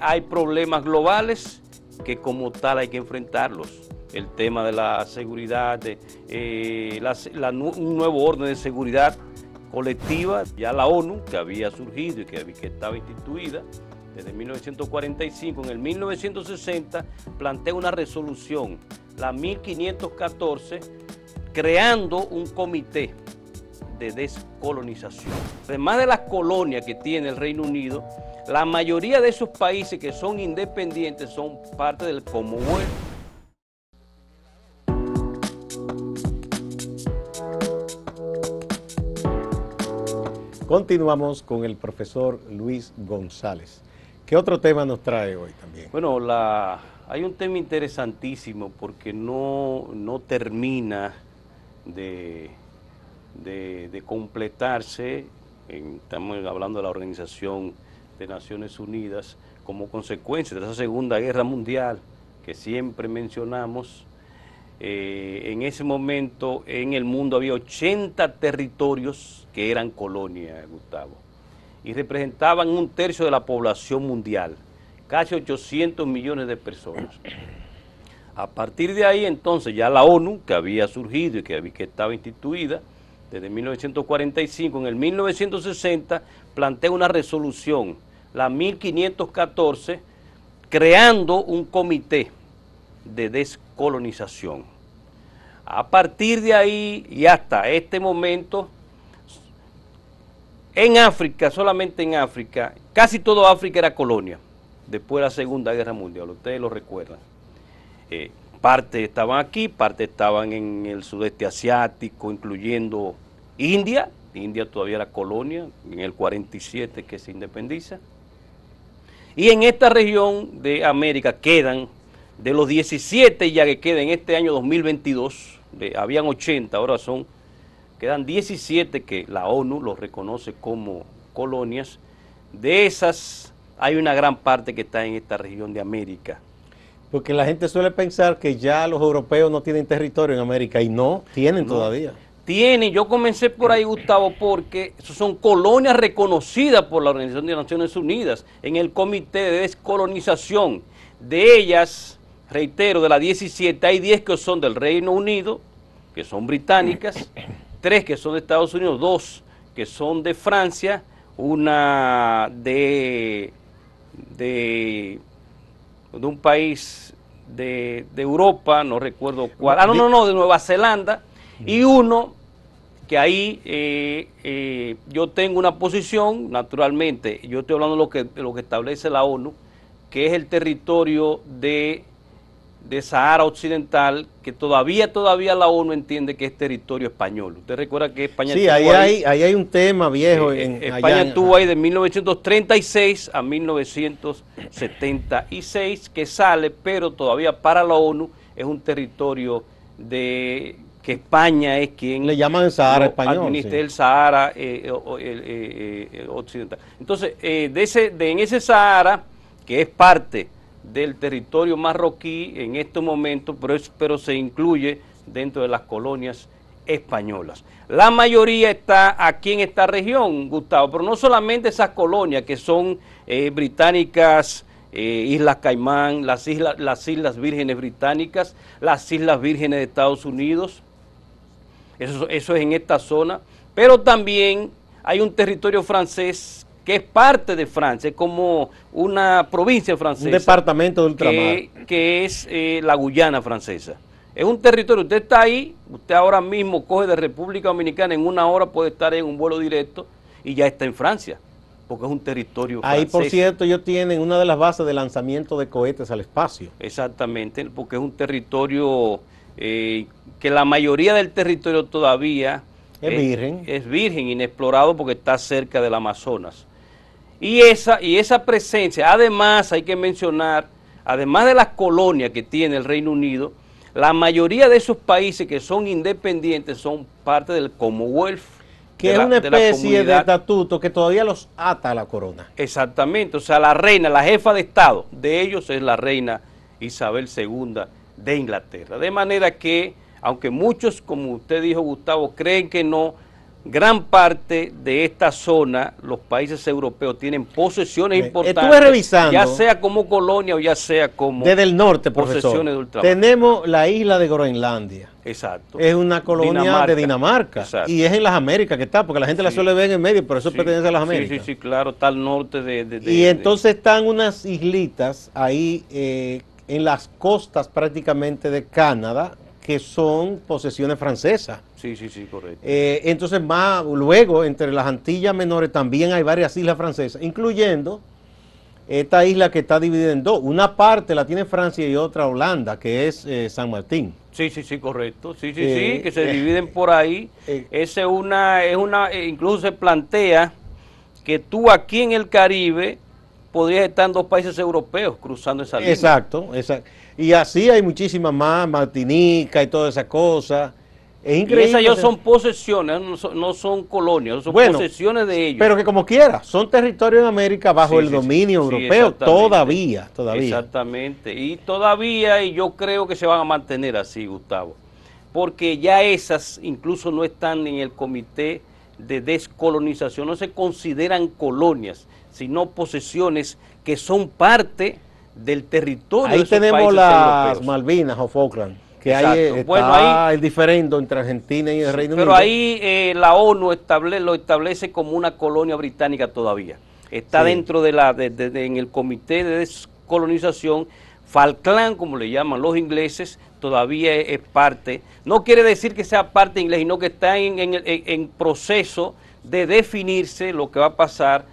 Hay problemas globales que como tal hay que enfrentarlos. El tema de la seguridad, un nuevo orden de seguridad colectiva, ya la ONU, que había surgido y que estaba instituida desde 1945, en el 1960 plantea una resolución, la 1514, creando un comité de descolonización. Además de las colonias que tiene el Reino Unido, la mayoría de esos países que son independientes son parte del Commonwealth. Continuamos con el profesor Luis González. ¿Qué otro tema nos trae hoy también? Bueno, hay un tema interesantísimo porque no termina de completarse. Estamos hablando de la Organización de Naciones Unidas como consecuencia de esa Segunda Guerra Mundial que siempre mencionamos. En ese momento en el mundo había 80 territorios que eran colonia, Gustavo, y representaban 1/3 de la población mundial, casi 800 millones de personas. A partir de ahí, entonces, ya la ONU, que había surgido y que estaba instituida desde 1945, en el 1960 plantea una resolución, la 1514, creando un comité de descolonización. A partir de ahí y hasta este momento, en África, solamente en África, casi toda África era colonia, después de la Segunda Guerra Mundial, ustedes lo recuerdan. Parte estaban aquí, parte estaban en el sudeste asiático, incluyendo India. India todavía era colonia, en el 47 que se independiza. Y en esta región de América quedan, de los 17 ya que quedan en este año 2022, habían 80, ahora quedan 17 que la ONU los reconoce como colonias. De esas hay una gran parte que está en esta región de América. Porque la gente suele pensar que ya los europeos no tienen territorio en América y no, tienen todavía. Tienen, yo comencé por ahí, Gustavo, porque son colonias reconocidas por la Organización de Naciones Unidas en el Comité de Descolonización. De ellas, reitero, de las 17, hay 10 que son del Reino Unido, que son británicas, 3 que son de Estados Unidos, 2 que son de Francia, una de un país de Europa, no recuerdo cuál, de Nueva Zelanda, y uno que ahí yo tengo una posición, naturalmente, yo estoy hablando de lo que establece la ONU, que es el territorio de Sahara Occidental, que todavía la ONU entiende que es territorio español. Usted recuerda que España sí, ahí hay un tema viejo. España estuvo ahí de 1936 a 1976, que sale, pero todavía para la ONU es un territorio que España es quien le llaman el Sahara español, administra, sí. El Sahara Occidental. Entonces, en ese Sahara, que es parte del territorio marroquí en estos momentos, pero se incluye dentro de las colonias españolas. La mayoría está aquí en esta región, Gustavo, pero no solamente esas colonias que son británicas, Islas Caimán, las Islas Vírgenes Británicas, las Islas Vírgenes de Estados Unidos, eso es en esta zona, pero también hay un territorio francés que es parte de Francia, es como una provincia francesa. Un departamento de ultramar. Que es la Guyana francesa. Es un territorio, usted está ahí, usted ahora mismo coge de República Dominicana, en 1 hora puede estar en un vuelo directo y ya está en Francia, porque es un territorio francés. Ahí, por cierto, ellos tienen una de las bases de lanzamiento de cohetes al espacio. Exactamente, porque es un territorio que la mayoría del territorio todavía es virgen. Es virgen, inexplorado, porque está cerca del Amazonas. Y esa presencia, además hay que mencionar, además de las colonias que tiene el Reino Unido, la mayoría de esos países que son independientes son parte del Commonwealth. Que es una especie de estatuto que todavía los ata a la corona. Exactamente, o sea, la reina, la jefa de Estado de ellos es la reina Isabel II de Inglaterra. De manera que, aunque muchos, como usted dijo, Gustavo, creen que no gran parte de esta zona, los países europeos tienen posesiones importantes, estuve revisando, ya sea como colonia o ya sea como desde el norte, profesor, posesiones de ultramar. Tenemos la isla de Groenlandia. Exacto. Es una colonia de Dinamarca. Exacto. Y es en las Américas que está, porque la gente la suele ver en el medio, pero eso pertenece a las Américas. Sí, claro, está al norte y entonces están unas islitas ahí en las costas prácticamente de Canadá, que son posesiones francesas. Sí, correcto. Entonces luego entre las Antillas Menores también hay varias islas francesas, incluyendo esta isla que está dividida en dos. Una parte la tiene Francia y otra Holanda, que es San Martín. Sí, correcto. Sí, que se dividen por ahí. Esa incluso se plantea que tú aquí en el Caribe podrías estar en dos países europeos cruzando esa línea. Exacto. Y así hay muchísimas más, Martinica y todas esas cosas. Es increíble. Y esas ya son posesiones, no son colonias, son posesiones de ellos. Pero que como quiera, son territorios en América bajo el dominio europeo todavía. Exactamente. Y yo creo que se van a mantener así, Gustavo. Porque ya esas incluso no están en el comité de descolonización, no se consideran colonias, sino posesiones que son parte del territorio. Ahí de esos tenemos países las europeos. Malvinas o Falkland. Que Exacto. hay el diferendo entre Argentina y el Reino Unido. Pero ahí la ONU lo establece como una colonia británica todavía. Está dentro en el comité de descolonización. Falkland, como le llaman los ingleses, todavía es parte. No quiere decir que sea parte inglés, sino que está en proceso de definirse lo que va a pasar,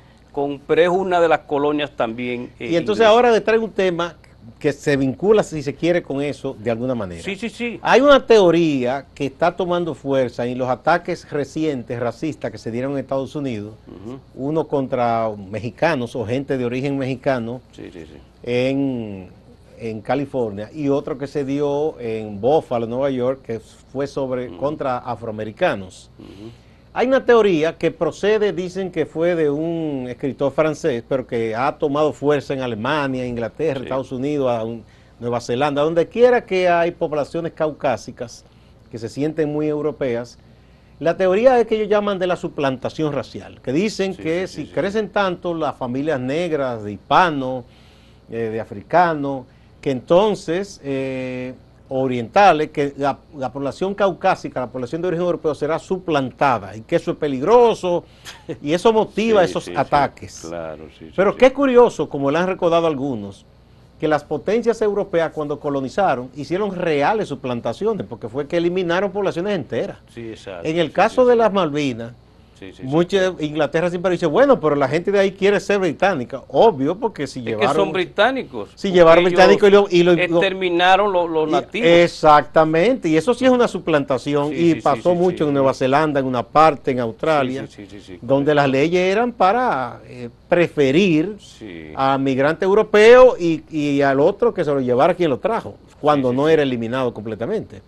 pero es una de las colonias también. Y entonces ahora le traigo un tema que se vincula, si se quiere, con eso de alguna manera. Sí. Hay una teoría que está tomando fuerza en los ataques recientes racistas que se dieron en Estados Unidos, uno contra mexicanos o gente de origen mexicano en California, y otro que se dio en Buffalo, Nueva York, que fue contra afroamericanos. Hay una teoría que procede, dicen que fue de un escritor francés, pero que ha tomado fuerza en Alemania, Inglaterra, Estados Unidos, Nueva Zelanda, donde quiera que hay poblaciones caucásicas que se sienten muy europeas. La teoría es que ellos llaman de la suplantación racial, que dicen que si crecen tanto las familias negras, de hispanos, de africanos, que entonces orientales, que la población caucásica, la población de origen europeo será suplantada y que eso es peligroso y eso motiva esos ataques. Claro, pero qué curioso, como le han recordado algunos, que las potencias europeas cuando colonizaron hicieron reales suplantaciones, porque fue que eliminaron poblaciones enteras. En el caso de las Malvinas, Inglaterra siempre dice, bueno, pero la gente de ahí quiere ser británica. Obvio, porque si llevaron... Es que son británicos. Si llevaron británicos y lo exterminaron los nativos. Exactamente, y eso sí es una suplantación y pasó mucho en Nueva Zelanda, en una parte, en Australia, donde las leyes eran para preferir a migrante europeo y al otro que se lo llevara quien lo trajo, cuando no era eliminado completamente.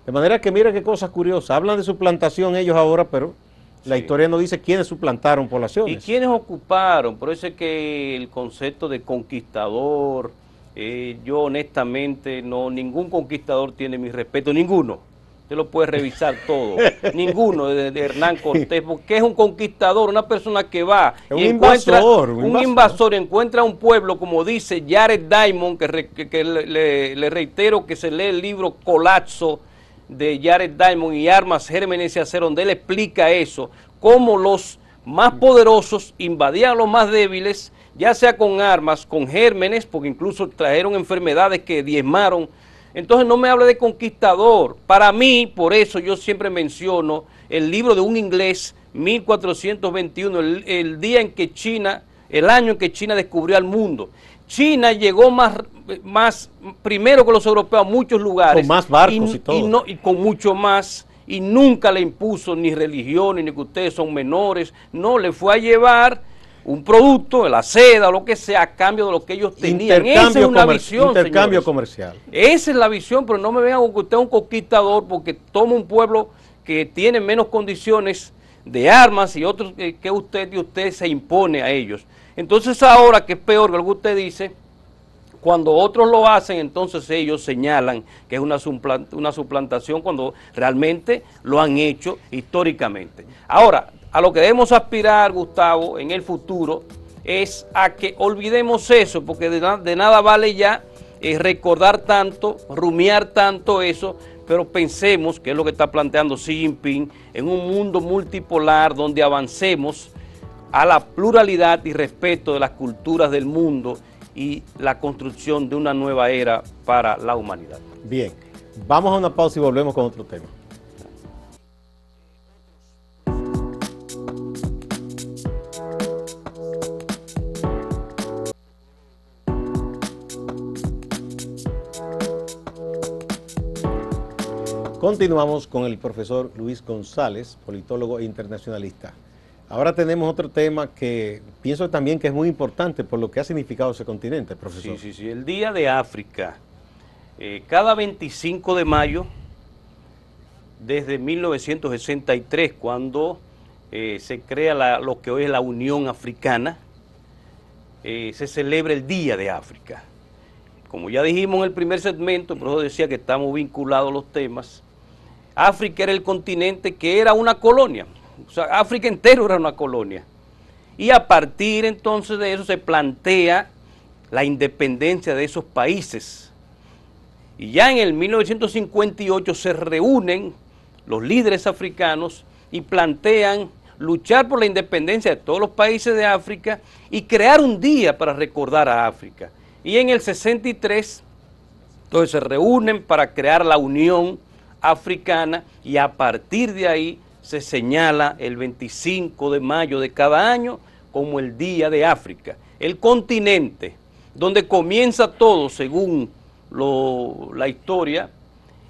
De manera que mira qué cosas curiosas, hablan de suplantación ellos ahora, pero... La historia no dice quiénes suplantaron poblaciones. ¿Y quiénes ocuparon? Por eso es que el concepto de conquistador, yo honestamente, ningún conquistador tiene mi respeto, ninguno. Usted lo puede revisar todo. Ninguno de Hernán Cortés, porque es un conquistador, una persona que va y encuentra un invasor, encuentra un pueblo, como dice Jared Diamond, que le reitero que se lee el libro Colapso de Jared Diamond y Armas, Gérmenes y Acero, donde él explica eso, cómo los más poderosos invadían a los más débiles, ya sea con armas, con gérmenes, porque incluso trajeron enfermedades que diezmaron. Entonces no me hable de conquistador. Para mí, por eso yo siempre menciono el libro de un inglés, 1421, el día en que el año en que China descubrió al mundo. China llegó primero que los europeos a muchos lugares. Con más barcos y todo. Y con mucho más, y nunca le impuso ni religión, ni que ustedes son menores. No, le fue a llevar un producto, la seda o lo que sea, a cambio de lo que ellos tenían. Esa es una visión, intercambio comercial. Esa es la visión, pero no me vean que usted es un conquistador porque toma un pueblo que tiene menos condiciones de armas y otros que usted, y usted se impone a ellos. Entonces ahora, que es peor que lo que usted dice, Cuando otros lo hacen, entonces ellos señalan que es una suplantación cuando realmente lo han hecho históricamente. Ahora, a lo que debemos aspirar, Gustavo, en el futuro, es a que olvidemos eso, porque de nada vale ya recordar tanto, rumiar tanto eso, pero pensemos, que es lo que está planteando Xi Jinping, en un mundo multipolar donde avancemos a la pluralidad y respeto de las culturas del mundo y la construcción de una nueva era para la humanidad. Bien, vamos a una pausa y volvemos con otro tema. Continuamos con el profesor Luis González, politólogo e internacionalista. Ahora tenemos otro tema que pienso también que es muy importante por lo que ha significado ese continente, profesor. Sí, el Día de África. Cada 25 de mayo, desde 1963, cuando se crea lo que hoy es la Unión Africana, se celebra el Día de África. Como ya dijimos en el primer segmento, el profesor decía que estamos vinculados a los temas. África era el continente que era una colonia, o sea, África entero era una colonia. Y a partir entonces de eso se plantea la independencia de esos países. Y ya en el 1958 se reúnen los líderes africanos y plantean luchar por la independencia de todos los países de África y crear un día para recordar a África. Y en el 63, entonces se reúnen para crear la Unión Africana y a partir de ahí se señala el 25 de mayo de cada año como el Día de África, el continente donde comienza todo según la historia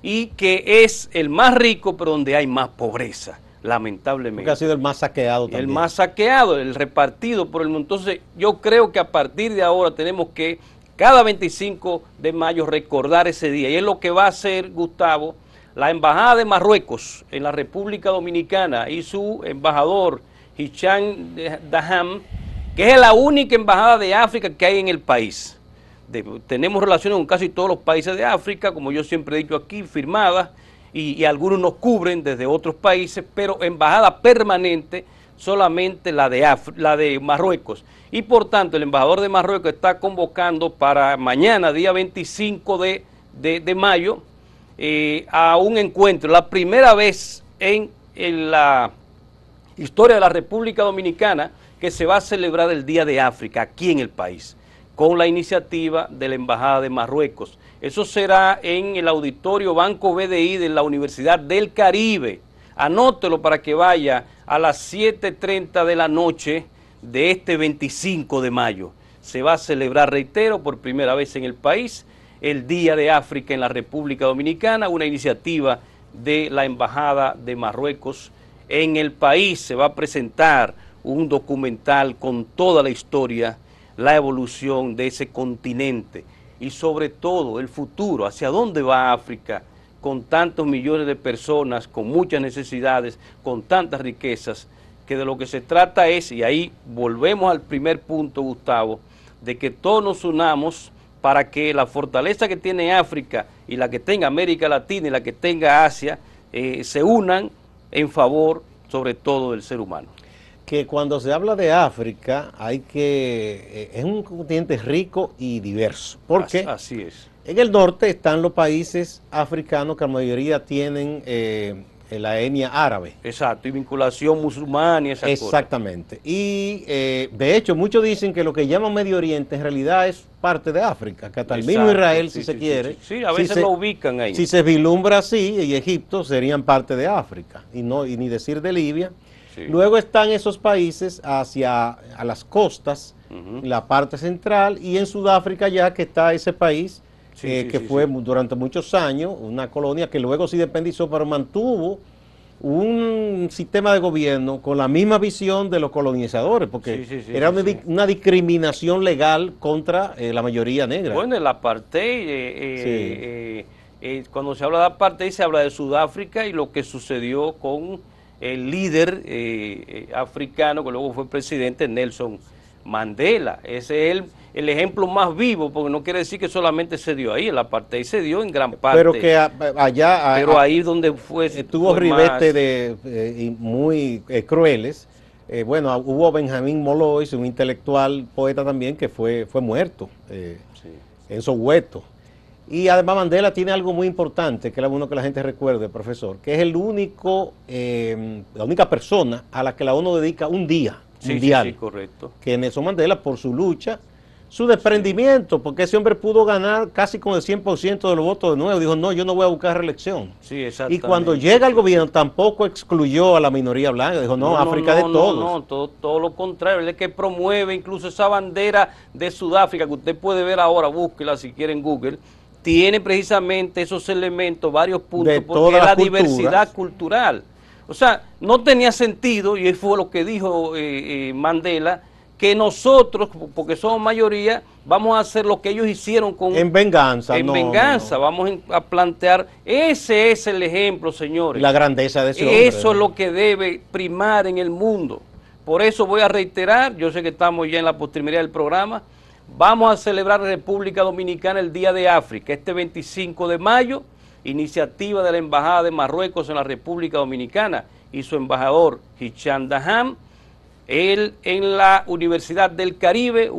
y que es el más rico pero donde hay más pobreza, lamentablemente. Porque ha sido el más saqueado también. El más saqueado, el repartido por el mundo. Entonces yo creo que a partir de ahora tenemos que cada 25 de mayo recordar ese día y es lo que va a hacer, Gustavo, la Embajada de Marruecos en la República Dominicana y su embajador Hicham Daham, que es la única embajada de África que hay en el país. Tenemos relaciones con casi todos los países de África, como yo siempre he dicho aquí, firmadas, y algunos nos cubren desde otros países, pero embajada permanente solamente la de Marruecos. Y por tanto el embajador de Marruecos está convocando para mañana, día 25 de mayo, a un encuentro, la primera vez en la historia de la República Dominicana que se va a celebrar el Día de África aquí en el país, con la iniciativa de la Embajada de Marruecos. Eso será en el auditorio Banco BDI de la Universidad del Caribe. Anótelo para que vaya a las 7:30 de la noche de este 25 de mayo. Se va a celebrar, reitero, por primera vez en el país, el Día de África en la República Dominicana, una iniciativa de la Embajada de Marruecos en el país. Se va a presentar un documental con toda la historia, la evolución de ese continente y sobre todo el futuro, hacia dónde va África con tantos millones de personas, con muchas necesidades, con tantas riquezas, que de lo que se trata es, y ahí volvemos al primer punto, Gustavo, de que todos nos unamos para que la fortaleza que tiene África y la que tenga América Latina y la que tenga Asia se unan en favor sobre todo del ser humano. Que cuando se habla de África es un continente rico y diverso. Porque así es. En el norte están los países africanos que la mayoría tienen la etnia árabe. Exacto, y vinculación musulmana y esas cosas. Exactamente. Y de hecho muchos dicen que lo que llaman Medio Oriente en realidad es parte de África, que hasta el mismo Israel, si se quiere. Sí, a veces lo ubican ahí. Si se vislumbra así, y Egipto serían parte de África, y ni decir de Libia. Sí. Luego están esos países a las costas, la parte central, y en Sudáfrica ya que está ese país, que fue durante muchos años una colonia que luego se independizó, pero mantuvo un sistema de gobierno con la misma visión de los colonizadores, porque era una discriminación legal contra la mayoría negra. Bueno, el apartheid, cuando se habla de apartheid se habla de Sudáfrica y lo que sucedió con el líder africano que luego fue presidente, Nelson Mandela. Ese es el ejemplo más vivo, porque no quiere decir que solamente se dio ahí, el apartheid se dio en gran parte. Pero que allá... Pero ahí donde fue... Tuvo ribetes muy crueles. Bueno, hubo Benjamín Molloy, un intelectual poeta también, que fue muerto en Soweto. Y además Mandela tiene algo muy importante, que es bueno que la gente recuerde, profesor, que es la única persona a la que la ONU dedica un día mundial. Sí, correcto. Que Nelson Mandela, por su lucha, su desprendimiento, porque ese hombre pudo ganar casi con el 100% de los votos de nuevo. Dijo, no, yo no voy a buscar reelección. Sí, exactamente. Y cuando llega al gobierno tampoco excluyó a la minoría blanca. Dijo, no, África de todos. No, todo lo contrario. Él es que promueve incluso esa bandera de Sudáfrica, que usted puede ver ahora, búsquela si quiere en Google. Tiene precisamente esos elementos, varios puntos, porque es la diversidad cultural. O sea, no tenía sentido, y fue lo que dijo Mandela, que nosotros, porque somos mayoría, vamos a hacer lo que ellos hicieron con... En venganza. Vamos a plantear, ese es el ejemplo, señores. La grandeza de ese hombre. Eso es lo que debe primar en el mundo. Por eso voy a reiterar, yo sé que estamos ya en la postrimería del programa, vamos a celebrar en República Dominicana el Día de África, este 25 de mayo, iniciativa de la Embajada de Marruecos en la República Dominicana y su embajador Hicham Daham. Él en la Universidad del Caribe,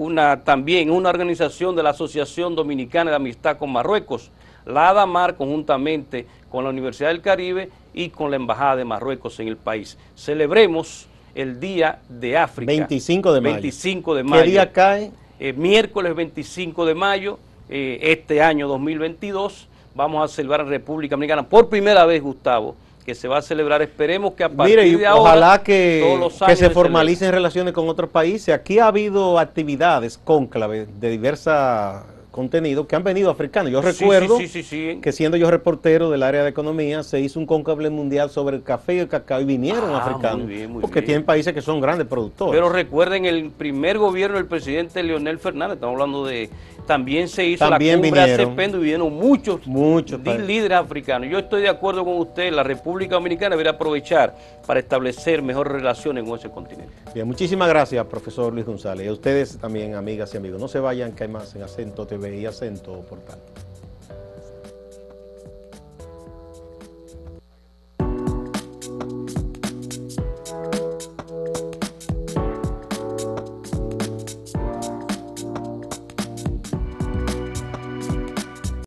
también una organización de la Asociación Dominicana de Amistad con Marruecos, la ADAMAR, conjuntamente con la Universidad del Caribe y con la Embajada de Marruecos en el país. Celebremos el Día de África. 25 de mayo. 25 de mayo. ¿Qué día cae? Miércoles 25 de mayo, este año 2022, vamos a celebrar en República Dominicana por primera vez, Gustavo, que se va a celebrar, esperemos que a partir de ahora, ojalá que se formalicen relaciones con otros países. Aquí ha habido actividades cónclave de diversa contenido que han venido africanos. Yo recuerdo que siendo yo reportero del área de economía, se hizo un cónclave mundial sobre el café y el cacao y vinieron africanos, porque tienen países que son grandes productores. Pero recuerden, el primer gobierno del presidente Leonel Fernández, estamos hablando de... También se hizo la cumbre ACPENDO y vinieron muchos líderes africanos. Yo estoy de acuerdo con usted, la República Dominicana debería aprovechar para establecer mejores relaciones con ese continente. Bien, muchísimas gracias, profesor Luis González. Y a ustedes también, amigas y amigos. No se vayan, que hay más en Acento TV y Acento Portal.